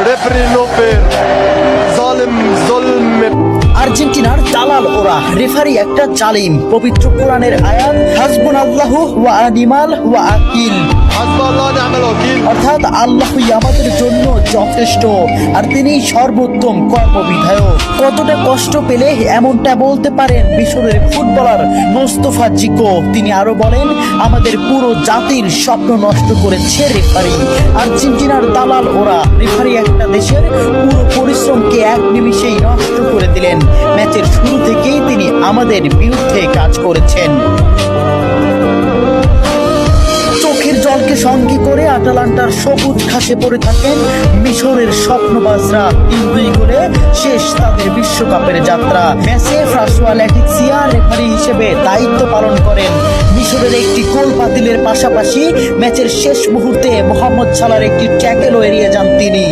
Referee no fair. Zalim zulm. আর্জেন্টিনার দালাল ওরা, রেফারি একটা জালিম। পবিত্র কোরআনের আয়াত হাসবুনাল্লাহু ওয়া নিমাল ওয়াকিল, Hasbunallah wa ni'mal wakeel. অর্থাৎ আল্লাহই আমাদের জন্য যথেষ্ট আর তিনি সর্বোত্তম কর্মবিধায়ক। কতটা কষ্ট পেলে এমনটা বলতে পারেন মিশরের ফুটবলার মোস্তফা জিকো। তিনি আরো বলেন, আমাদের পুরো জাতির স্বপ্ন নষ্ট করেছে রেফারি। আর্জেন্টিনার দালাল ওরা, রেফারি একটা দেশের পুরো পরিশ্রমকে এক নিমিষেই নষ্ট করে দিলেন। ম্যাচের শুরু থেকেই তিনি আমাদের বিরুদ্ধে কাজ করেছেন। চোখের জলকে সঙ্গে করে আটালান্টার সবুজ ঘাসে পড়ে থাকেন মিশরের স্বপ্নবাজরা। 3-2 গোলে শেষ তাদের বিশ্বকাপের যাত্রা। ম্যাচে ফ্রাসোয়া ল্যাটিসিয়া রেফারি হিসেবে দায়িত্ব পালন করেন। মিশরের একটি গোল বাতিলের পাশাপাশি ম্যাচের শেষ মুহূর্তে মোহাম্মদ সালাহর একটি ট্যাকেলও এড়িয়ে যান তিনি।